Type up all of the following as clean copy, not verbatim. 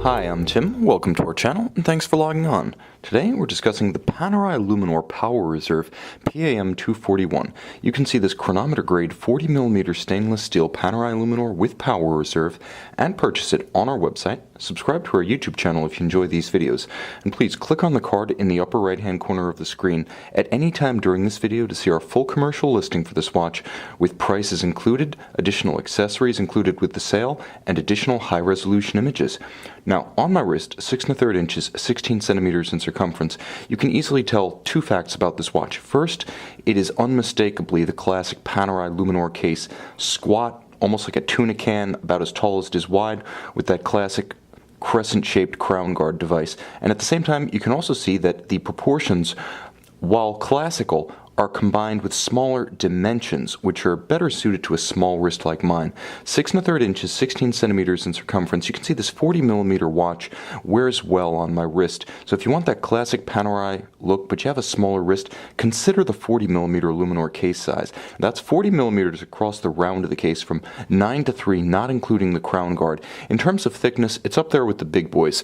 Hi, I'm Tim. Welcome to our channel, and thanks for logging on. Today, we're discussing the Panerai Luminor Power Reserve PAM 241. You can see this chronometer-grade 40mm stainless steel Panerai Luminor with Power Reserve and purchase it on our website. Subscribe to our YouTube channel if you enjoy these videos, and please click on the card in the upper right-hand corner of the screen at any time during this video to see our full commercial listing for this watch, with prices included, additional accessories included with the sale, and additional high-resolution images. Now, on my wrist, 6 1/3 inches, 16 centimeters in circumference, you can easily tell two facts about this watch. First, it is unmistakably the classic Panerai Luminor case, squat, almost like a tuna can, about as tall as it is wide, with that classic crescent-shaped crown guard device. And at the same time, you can also see that the proportions, while classical, are combined with smaller dimensions, which are better suited to a small wrist like mine. 6 1/3 inches, 16 centimeters in circumference. You can see this 40mm watch wears well on my wrist. So if you want that classic Panerai look, but you have a smaller wrist, consider the 40mm Luminor case size. That's 40mm across the round of the case from 9 to 3, not including the crown guard. In terms of thickness, it's up there with the big boys.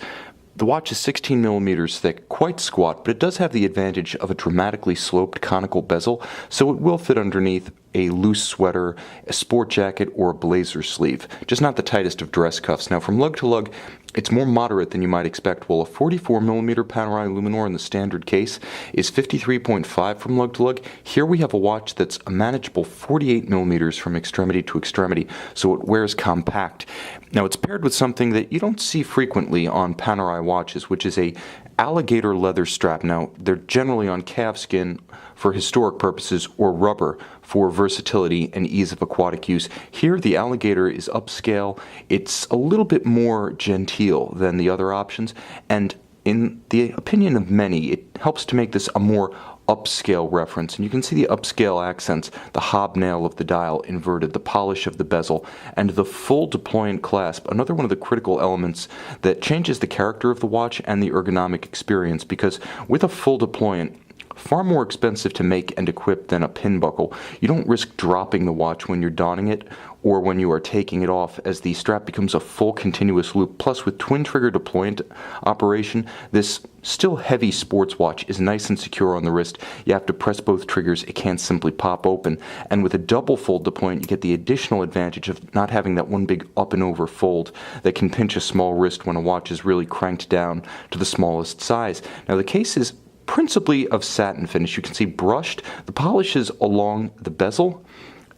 The watch is 16mm thick, quite squat, but it does have the advantage of a dramatically sloped conical bezel, so it will fit underneath a loose sweater, a sport jacket, or a blazer sleeve. Just not the tightest of dress cuffs. Now, from lug to lug, it's more moderate than you might expect. While a 44mm Panerai Luminor in the standard case is 53.5 from lug to lug, here we have a watch that's a manageable 48mm from extremity to extremity, so it wears compact. Now, it's paired with something that you don't see frequently on Panerai watches, which is a Alligator leather strap. Now, they're generally on calfskin for historic purposes or rubber for versatility and ease of aquatic use. Here, the Alligator is upscale. It's a little bit more genteel than the other options, and in the opinion of many, it helps to make this a more upscale reference. And you can see the upscale accents, the hobnail of the dial inverted, the polish of the bezel, and the full deployant clasp, another one of the critical elements that changes the character of the watch and the ergonomic experience, because with a full deployant, far more expensive to make and equip than a pin buckle, you don't risk dropping the watch when you're donning it or when you are taking it off, as the strap becomes a full continuous loop. Plus, with twin trigger deployant operation, this still heavy sports watch is nice and secure on the wrist. You have to press both triggers, it can't simply pop open. And with a double fold deployant, you get the additional advantage of not having that one big up and over fold that can pinch a small wrist when a watch is really cranked down to the smallest size. Now, the case is principally of satin finish. You can see brushed. The polish is along the bezel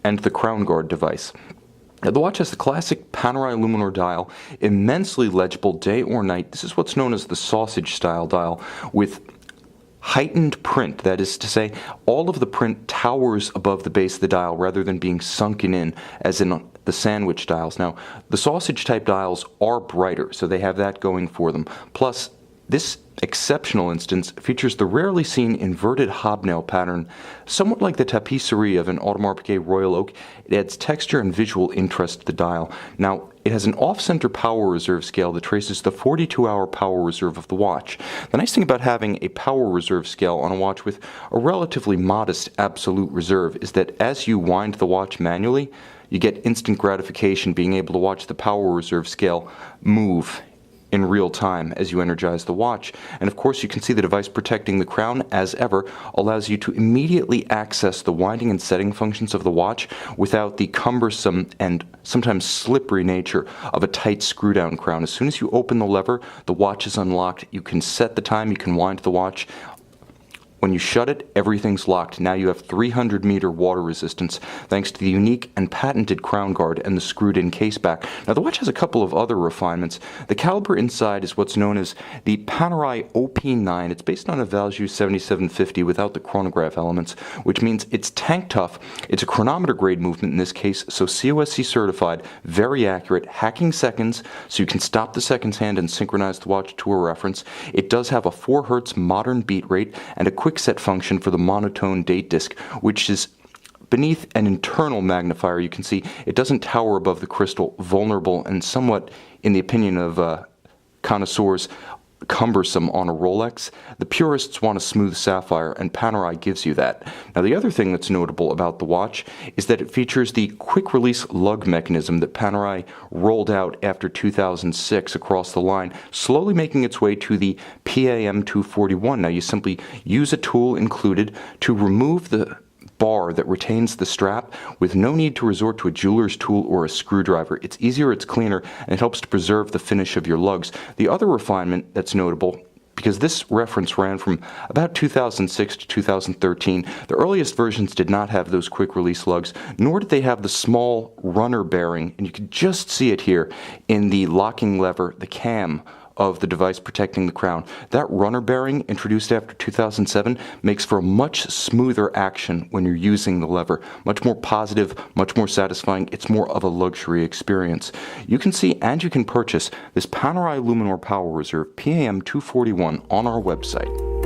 and the crown guard device. Now, the watch has the classic Panerai Luminor dial, immensely legible day or night. This is what's known as the sausage style dial, with heightened print. That is to say, all of the print towers above the base of the dial rather than being sunken in as in the sandwich dials. Now, the sausage type dials are brighter, so they have that going for them. Plus, this exceptional instance features the rarely seen inverted hobnail pattern, somewhat like the tapisserie of an Audemars Piguet Royal Oak. It adds texture and visual interest to the dial. Now, it has an off-center power reserve scale that traces the 42-hour power reserve of the watch. The nice thing about having a power reserve scale on a watch with a relatively modest absolute reserve is that as you wind the watch manually, you get instant gratification being able to watch the power reserve scale move in real time as you energize the watch. And of course, you can see the device protecting the crown, as ever, allows you to immediately access the winding and setting functions of the watch without the cumbersome and sometimes slippery nature of a tight screw-down crown. As soon as you open the lever, the watch is unlocked. You can set the time, you can wind the watch. When you shut it, everything's locked. Now you have 300-meter water resistance thanks to the unique and patented crown guard and the screwed-in case back. Now, the watch has a couple of other refinements. The caliber inside is what's known as the Panerai OP9. It's based on a Valjoux 7750 without the chronograph elements, which means it's tank tough. It's a chronometer-grade movement in this case, so COSC certified, very accurate, hacking seconds, so you can stop the seconds hand and synchronize the watch to a reference. It does have a 4 Hz modern beat rate and a quick set function for the monotone date disc, which is beneath an internal magnifier. You can see it doesn't tower above the crystal, vulnerable and somewhat, in the opinion of connoisseurs, cumbersome on a Rolex. The purists want a smooth sapphire, and Panerai gives you that. Now, the other thing that's notable about the watch is that it features the quick-release lug mechanism that Panerai rolled out after 2006 across the line, slowly making its way to the PAM 241. Now, you simply use a tool included to remove the bar that retains the strap with no need to resort to a jeweler's tool or a screwdriver. It's easier, it's cleaner, and it helps to preserve the finish of your lugs. The other refinement that's notable, because this reference ran from about 2006 to 2013, the earliest versions did not have those quick release lugs, nor did they have the small runner bearing, and you can just see it here in the locking lever, the cam of the device protecting the crown. That runner bearing, introduced after 2007, makes for a much smoother action when you're using the lever. Much more positive, much more satisfying. It's more of a luxury experience. You can see and you can purchase this Panerai Luminor Power Reserve PAM 241 on our website.